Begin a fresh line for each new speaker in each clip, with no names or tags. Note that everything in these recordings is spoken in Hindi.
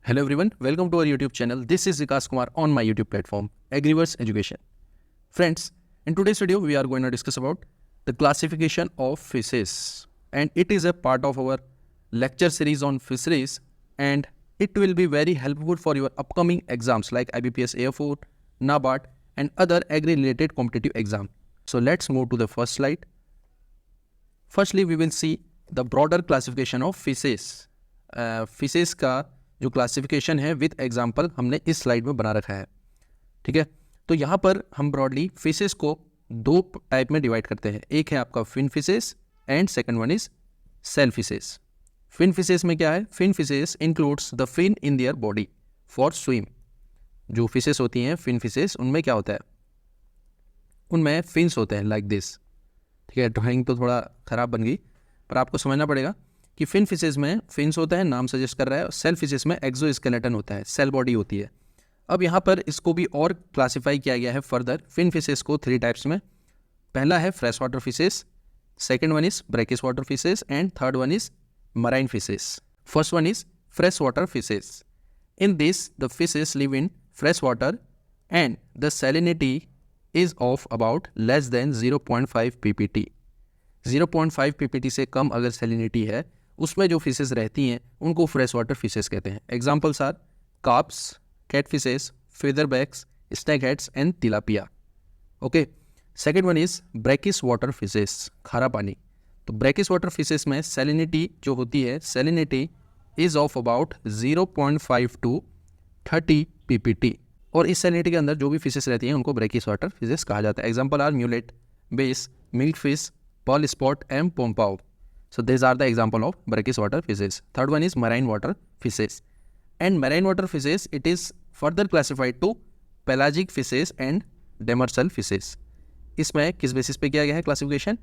Hello everyone, welcome to our YouTube channel. This is Vikas Kumar on my YouTube platform, Agriverse Education. Friends, in today's video, we are going to discuss about the classification of fishes, and it is a part of our lecture series on fisheries, and it will be very helpful for your upcoming exams like IBPS AF4, NABARD, and other agri-related competitive exam. So let's move to the first slide. Firstly, we will see the broader classification of fishes. Fishes का जो क्लासिफिकेशन है विद एग्जांपल हमने इस स्लाइड में बना रखा है, ठीक है। तो यहाँ पर हम ब्रॉडली फिशेस को दो टाइप में डिवाइड करते हैं। एक है आपका fin fishes and second one is shell fishes. Fin fishes में क्या है? Fin fishes includes the fin in their body for swim. जो फिशेस होती हैं फिन फिशेस, उनमें क्या होता है? उनमें फिन्स होते हैं लाइक दिस, ठीक है। ड्राइंग तो थोड़ा ख़राब बन गई, पर आपको समझना पड़ेगा कि फिन फिशेस में फिन्स होता है, नाम सजेस्ट कर रहा है, और सेल फिशेस में एक्सोस्केलेटन होता है, सेल बॉडी होती है। अब यहाँ पर इसको भी और क्लासिफाई किया गया है फर्दर फिन फिशेस को थ्री टाइप्स में। पहला है fresh water fishes, second one is brackish water fishes, and third one is marine fishes. First one is fresh water fishes. In this the fishes live in fresh water and the salinity is of about less than 0.5 ppt। 0.5 ppt से कम अगर सैलिनिटी है, उसमें जो फिशेस रहती हैं उनको फ्रेश वाटर फिशेस कहते हैं। Examples are carps, cat fishes, featherbacks, snake heads and tilapia. Okay, second one is brackish water fishes, खारा पानी। तो ब्रैकिश वाटर फिशेस में सैलिनिटी जो होती है, salinity is of about 0.5 to 30 ppt, और इस सैलिनिटी के अंदर जो भी फिशेस रहती हैं उनको ब्रैकिश वाटर फिशेस कहा जाता है। Example are mullet, bass, milk fish, pearl spot and pompano. So these are the example of brackish water fishes. Third one is marine water fishes. And marine water fishes, it is further classified to pelagic fishes and demersal fishes. इसमें किस बेसिस पे किया गया है क्लासिफिकेशन?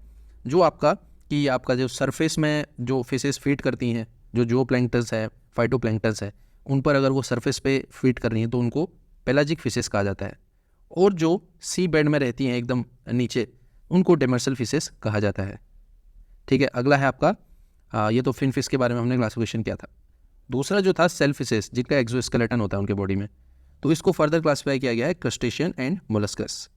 जो आपका जो सरफेस में जो फिशेस फीड करती हैं, जो प्लैंक्टन्स है, फाइटोप्लैंक्टन्स है, उन पर अगर वो सरफेस पे फीड कर रही हैं तो उनको पेलाजिक फिशेस कहा जाता है। और जो सी बेड में रहती हैं एकदम नीचे, उनको डेमर्सल फिशेस कहा जाता है, ठीक है। अगला है आपका ये तो फिन फिश के बारे में हमने क्लासिफिकेशन किया था। दूसरा जो था सेल फिशेस, जिनका एक्सोस्केलेटन होता है उनके बॉडी में, तो इसको फर्दर क्लासिफाई किया गया है crustacean and molluscs.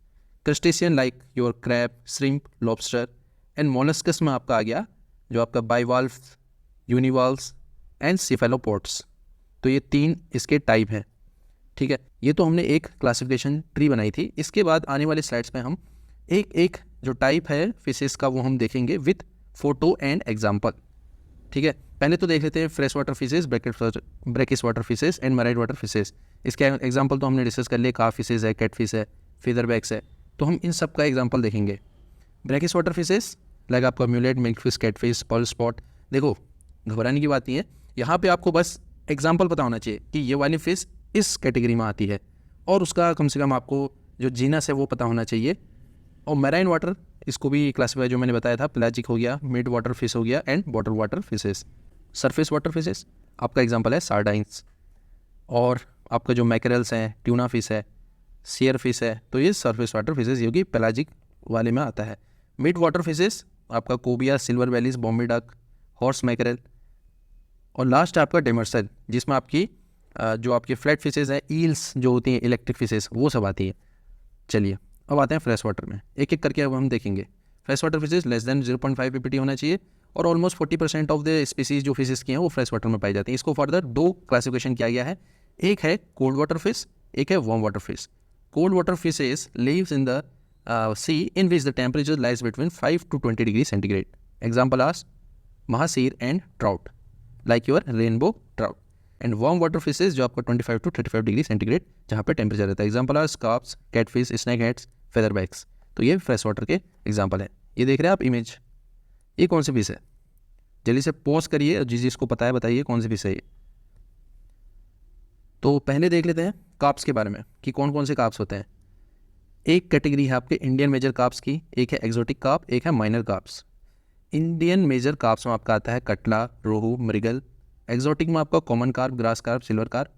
Crustacean like your crab, shrimp, lobster, and molluscs में आपका आ गया जो आपका बाइवाल्व्स, यूनिवाल्व्स एंड सिफेलोपोड्स। तो ये तीन इसके टाइप हैं, ठीक है। ये तो हमने एक क्लासिफिकेशन ट्री बनाई थी। इसके बाद आने वाले स्लाइड्स में हम एक एक जो टाइप है फिशेस का वो हम देखेंगे विथ फोटो एंड एग्जाम्पल, ठीक है। पहले तो देख लेते हैं fresh water fishes, brackish water fishes and marine water fishes. इसके एग्जाम्पल तो हमने डिस्कस कर लिए, कार्प फिशेस है, कैट फिश है, फेदरबैक्स है, तो हम इन सब का एग्जाम्पल देखेंगे। ब्रैकिश वाटर फिशेस लाइक आपका mullet, milk fish, cat fish, pearl spot. देखो, घबराने की बात नहीं है, यहाँ पे आपको बस एग्जाम्पल पता होना चाहिए कि ये वाली फिश इस कैटेगरी में आती है, और उसका कम से कम आपको जो जीनस है वो पता होना चाहिए। और मैराइन वाटर, इसको भी क्लासिफाई जो मैंने बताया था, पेलाजिक हो गया, मिड वाटर फिश हो गया, and bottle water fishes. Surface water fishes आपका एग्जांपल है सार्डाइंस, और आपका जो मैकरेल्स हैं, ट्यूना फिश है, शेयर फिश है, तो ये सरफेस वाटर फिशेस ये पेलाजिक वाले में आता है। मिड वाटर फिशेस आपका cobia, silver valleys, Bombay duck, horse mackerel, और लास्ट आपका डेमर्सल, जिसमें आपकी जो आपकी फ्लैट फिशेस है, ईल्स जो होती हैं, इलेक्ट्रिक फिशेस, वो सब आती है। चलिए अब आते हैं फ्रेश वाटर में, एक एक करके अब हम देखेंगे। Fresh water fishes less than 0.5 ppt होना चाहिए, और ऑलमोस्ट 40% ऑफ द स्पीसीज जो फिशेस की हैं वो फ्रेश वाटर में पाई जाती हैं। इसको फर्दर दो क्लासिफिकेशन किया गया है, एक है कोल्ड वाटर फिश, एक है warm water fish. Cold water fishes lives in the sea in which the temperature lies between 5 to 20 degree centigrade. Example are mahseer and trout like your rainbow trout. And warm water fishes जो आपका 25 to 35 डिग्री सेंटीग्रेड जहाँ पे टेम्परेचर रहता है। Example are carps, cat fish, snake heads, featherbacks. तो ये फ्रेश वाटर के एग्जाम्पल है। ये देख रहे हैं आप इमेज, ये कौन सी फिश है? जल्दी से पॉज करिए, जिसको पता है बताइए कौन सी फिश है ये। तो पहले देख लेते हैं कार्प्स के बारे में कि कौन कौन से कार्प्स होते हैं। एक कैटेगरी है आपके इंडियन मेजर कार्प्स की, एक है एक्जोटिक कार्प, एक है minor carps. Indian major carps में आपका आता है कटला, रोहू, मृगल। एक्जोटिक में आपका common carp, grass carp, silver carp,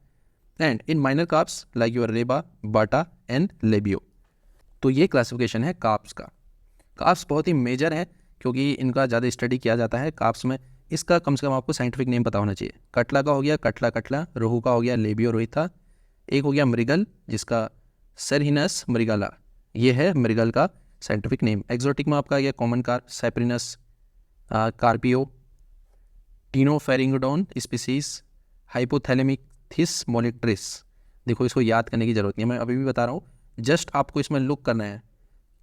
and in minor carps like your Reba, Bata and labio. तो ये क्लासिफिकेशन है कार्प्स का। कार्प्स बहुत ही मेजर है क्योंकि इनका ज़्यादा स्टडी किया जाता है। कार्प्स में इसका कम से कम आपको साइंटिफिक नेम पता होना चाहिए। कटला का हो गया कटला कटला, रोहू का हो गया लेबियो रोहिथा, एक हो गया मृगल जिसका सरहिनस मृगला, ये है मृगल का साइंटिफिक नेम। एक्जोटिक में आपका आ गया कॉमन कार्प सैप्रिनस कार्पियो, टीनोफेरिंगोडोन स्पीसीज, हाइपोथैलेमिथिस मोलिट्रिस। देखो इसको याद करने की जरूरत नहीं है, मैं अभी भी बता रहा हूँ, जस्ट आपको इसमें लुक करना है।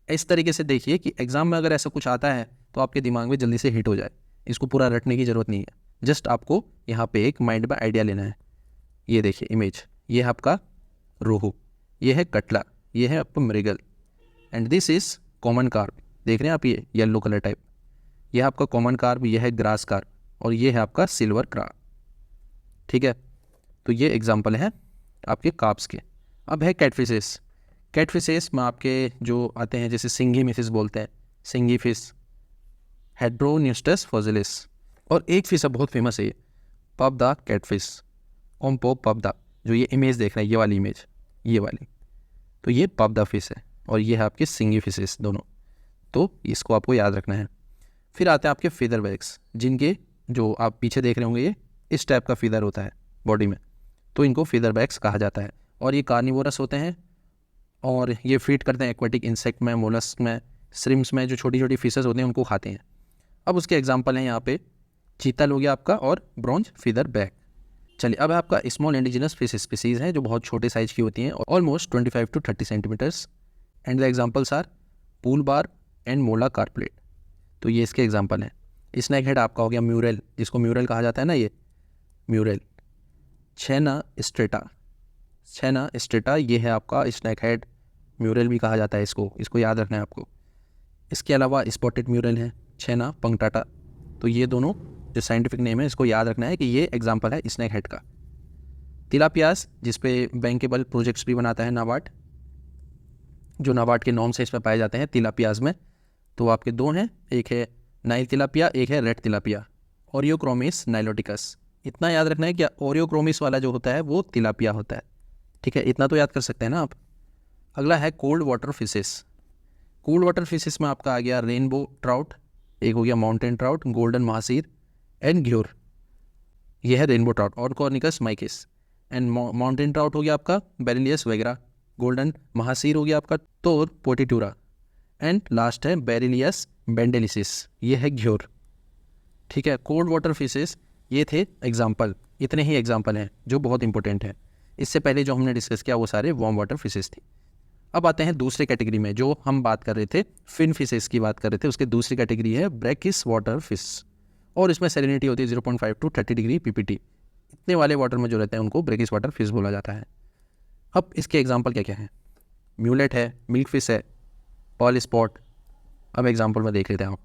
इस तरीके से देखिए कि एग्जाम में अगर ऐसा कुछ आता है तो आपके दिमाग में जल्दी से हिट हो जाए। इसको पूरा रटने की ज़रूरत नहीं है, जस्ट आपको यहाँ पे एक माइंड में आइडिया लेना है। ये देखिए इमेज, ये है आपका रोहू, ये है कटला, ये है आपका mrigal, and this is common carp. देख रहे हैं आप, ये येलो कलर टाइप, ये है आपका कॉमन कार्प, ये है ग्रास कार्प, और ये है आपका सिल्वर कार्प। ठीक है, तो ये एग्जाम्पल है आपके कार्प्स के। अब है कैटफिशेस। कैटफिशेस में आपके जो आते हैं जैसे सिंगी फिश बोलते हैं, सिंगी फिश, हेड्रोन्यूस्टस फॉजिलिस, और एक फिश बहुत फेमस है ये पबदा कैटफिश, ओम्पो पबदा। जो ये इमेज देख रहे हैं, ये वाली इमेज, ये वाली, तो ये पबदा फिश है, और ये है आपके सिंगी फिशेस दोनों, तो इसको आपको याद रखना है। फिर आते हैं आपके फीदर बैग्स, जिनके जो आप पीछे देख रहे होंगे ये इस टाइप का फीदर होता है बॉडी में, तो इनको फीदर बैग्स कहा जाता है। और ये कार्निवोरस होते हैं, और ये फीड करते हैं एक्वेटिक इंसेक्ट में, मोलस्क में, श्रिम्स में, जो छोटी छोटी फिशेस होते हैं उनको खाते हैं। अब उसके एग्जाम्पल हैं यहाँ पे चीतल हो गया आपका, और ब्रॉन्ज फीदर बैग। चलिए, अब आपका स्मॉल इंडिजिनस फिश स्पीसीज हैं जो बहुत छोटे साइज की होती हैं, almost 25 to 30 centimetres, and the examples are pool barb and mola carplet. तो ये इसके एग्जाम्पल हैं। स्नैक हेड आपका हो गया म्यूरल, जिसको म्यूरल कहा जाता है ना, ये म्यूरल। छैना स्ट्रेटा, ये है आपका स्नैक हेड, म्यूरल भी कहा जाता है इसको याद रखना है आपको। इसके अलावा स्पॉटेड म्यूरल है, छैना पंगटाटा। तो ये दोनों जो साइंटिफिक नेम है, इसको याद रखना है कि ये एग्जाम्पल है स्नैक हेड का। तिलापियास, जिसपे बैंकेबल प्रोजेक्ट्स भी बनाता है नाबार्ड, जो नाबार्ड के नॉर्म से इसमें पाए जाते हैं तिलापियाज में। तो आपके दो हैं, एक है नाइल तिलापिया, एक है रेड तिलापिया, ओरियोक्रोमिस नाइलोटिकस। इतना याद रखना है कि ओरियोक्रोमिस वाला जो होता है वो तिलापिया होता है। ठीक है, इतना तो याद कर सकते हैं ना आप। अगला है cold water fishes. Cold water fishes में आपका आ गया रेनबो ट्राउट, एक हो गया mountain trout, golden mahseer and घ्योर, ये है रेनबो ट्राउट, और कॉर्निकस माइकिस। एंड माउंटेन ट्राउट हो गया आपका बेरिलियस वगैरह, गोल्डन महासीर हो गया आपका तोर पोटिटूरा, एंड लास्ट है बेरिलियस बेंडेलिसिस, ये है घ्योर। ठीक है, कोल्ड वाटर फिशेस ये थे एग्जाम्पल, इतने ही एग्जाम्पल हैं जो बहुत इंपॉर्टेंट हैं। इससे पहले जो हमने डिस्कस किया वो सारे वार्म वाटर फिशेस थी। अब आते हैं दूसरे कैटेगरी में, जो हम बात कर रहे थे फिन फिशेस की बात कर रहे थे, उसके दूसरी कैटेगरी है ब्रैकिस वाटर फिश, और इसमें सैलिनिटी होती है 0.5 to 30 डिग्री PPT। इतने वाले वाटर में जो रहते हैं उनको ब्रैकिस वाटर फिश बोला जाता है। अब इसके एग्जाम्पल क्या क्या हैं? म्यूलेट है, मिल्क फिश है, पर्ल स्पॉट। अब एग्जाम्पल में देख लेते हैं आप,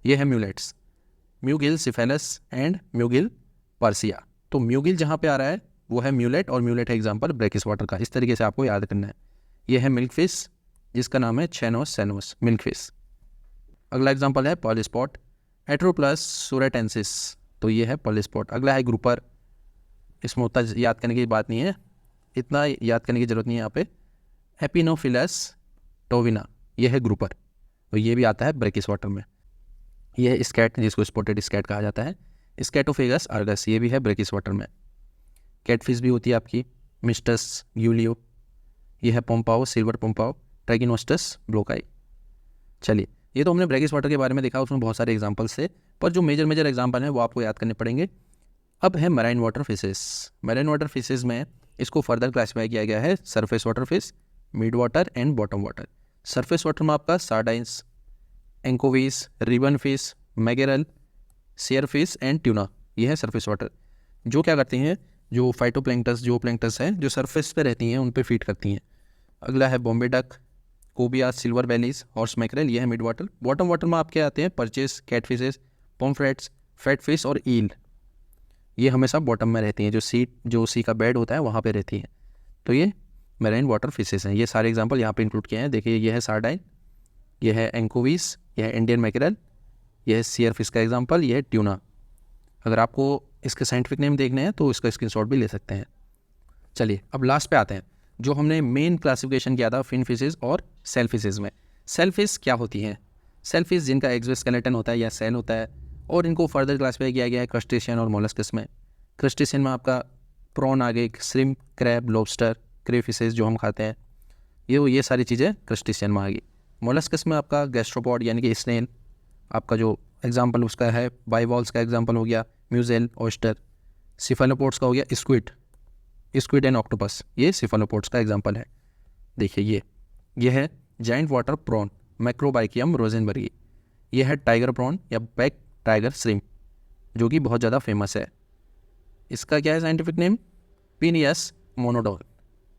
ये है म्यूलेट्स, म्यूगिल सिफेलस एंड म्यूगिल पर्सिया। तो म्यूगिल जहाँ पे आ रहा है वो है म्यूलेट, और म्यूलेट है एग्जाम्पल ब्रैकिस वाटर का। इस तरीके से आपको याद करना है। ये है मिल्क फिश, जिसका नाम है छैनोस मिल्क फिश। अगला एग्जाम्पल है पर्ल स्पॉट, एट्रोप्लस सूरेटेंसिस, तो ये है पर्ल स्पॉट। अगला है ग्रुपर, इसमें उतना याद करने की बात नहीं है, इतना याद करने की जरूरत नहीं है यहाँ पे। एपिनोफिलस टोविना, ये है ग्रुपर, तो ये भी आता है ब्रैकिस वाटर में। ये है स्कैट, जिसको स्पॉटेड स्कैट कहा जाता है, स्कैटोफेगस आर्गस, ये भी है ब्रैकिस वाटर में। कैटफिश भी होती है आपकी मिस्टस यूलियो, ये है पोम्पाओ सिल्वर पोम्पाओ, ट्रैगिनोस्टस ब्लोकाई। चलिए, ये तो हमने ब्रैकिस वाटर के बारे में देखा, उसमें बहुत सारे एग्जाम्पल्स थे, पर जो मेजर एग्जाम्पल हैं वो आपको याद करने पड़ेंगे। अब है marine water fishes. Marine water fishes में इसको फर्दर क्लासीफाई किया गया है surface water fish, mid water and bottom water. Surface water में आपका sardines, anchovies, ribbon fish, mackerel, seer fish and tuna, ये है सरफेस वाटर। जो क्या करती हैं, जो फाइटोप्लैंक्टस हैं जो सरफेस पे रहती हैं उन पे फीड करती हैं। अगला है Bombay duck, cobia, silver bellies, horse mackerel, ये है मिड वाटर। बॉटम वाटर में आपके आते हैं परचेस, कैटफिशेस, पॉम्फ्रेट्स, फैट फिश और ईल, ये हमेशा बॉटम में रहती हैं, जो सी का बेड होता है वहाँ पे रहती हैं। तो ये मैराइन वाटर फिशेस हैं। ये सारे एग्जांपल यहाँ पे इंक्लूड किए हैं। देखिए, ये है सार्डाइन, ये है एंकोवीस, ये है इंडियन मैकरेल, ये है सियर फिश का एग्जांपल, ये है ट्यूना। अगर आपको इसके साइंटिफिक नेम देखने हैं तो इसका स्क्रीनशॉट भी ले सकते हैं। चलिए, अब लास्ट पे आते हैं, जो हमने मेन क्लासिफिकेशन किया था फिन फिशेस और सेल फिशेस में। सेल फिश क्या होती हैं? सेल फिश जिनका एक्सोस्केलेटन होता है या सेल होता है, और इनको फर्दर क्लासीफाई किया गया है क्रस्टेशियन और मोलस्कस में। क्रस्टेशियन में आपका प्रॉन आ गए, श्रिम्प, क्रैब, लॉबस्टर, क्रेफिशेस जो हम खाते हैं, ये सारी चीज़ें क्रस्टेशियन में आ गई। मोलस्कस में आपका गैस्ट्रोपॉड यानी कि स्नेल, आपका जो एग्जांपल उसका है बाइवॉल्स का एग्जांपल हो गया, म्यूजेल, ऑयस्टर। सिफेलोपोड्स का हो गया स्क्विड एंड ऑक्टोपस, ये सिफेलोपोड्स का एग्जांपल है। देखिए ये है जाइंट वाटर प्रॉन मैक्रोबाइकियम रोजेनबर्गी। ये है टाइगर प्रॉन या बैक टाइगर श्रिम्प जो कि बहुत ज़्यादा फेमस है। इसका क्या है साइंटिफिक नेम? पिनियस मोनोडोन।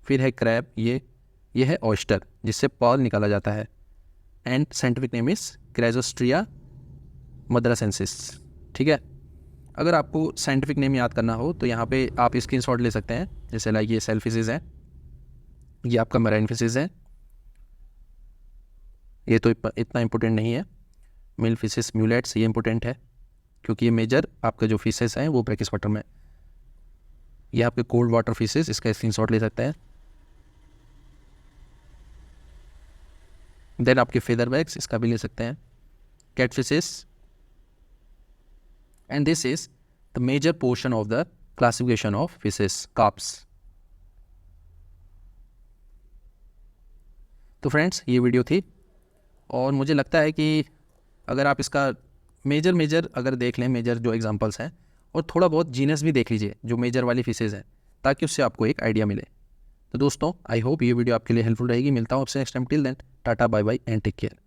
फिर है क्रैब, ये है ऑयस्टर जिससे पर्ल निकाला जाता है, एंड साइंटिफिक नेम इज क्रेजोस्ट्रिया मद्रासेंसिस। ठीक है, अगर आपको साइंटिफिक नेम याद करना हो तो यहाँ पे आप स्क्रीनशॉट ले सकते हैं। जैसे लाइक ये सेलफिशेस है, ये आपका मैराइन फिशेस है, ये तो इतना इंपॉर्टेंट नहीं है। मिल फिशेस, म्यूलेट्स, ये इंपॉर्टेंट है क्योंकि ये मेजर आपके जो फिशेस हैं वो ब्रैकिश वाटर में। ये आपके कोल्ड वाटर फिशेस, इसका स्क्रीनशॉट ले सकते हैं। देन आपके फेदर बैग्स, इसका भी ले सकते हैं। Cat fishes, and this is the major portion of the classification of fishes, carps. तो फ्रेंड्स ये वीडियो थी, और मुझे लगता है कि अगर आप इसका मेजर अगर देख लें, मेजर जो एग्जांपल्स हैं, और थोड़ा बहुत जीनस भी देख लीजिए जो मेजर वाली फिशेस हैं, ताकि उससे आपको एक आइडिया मिले। तो दोस्तों आई होप ये वीडियो आपके लिए हेल्पफुल रहेगी। मिलता हूँ आपसे next time. Till then tata, bye bye and take care.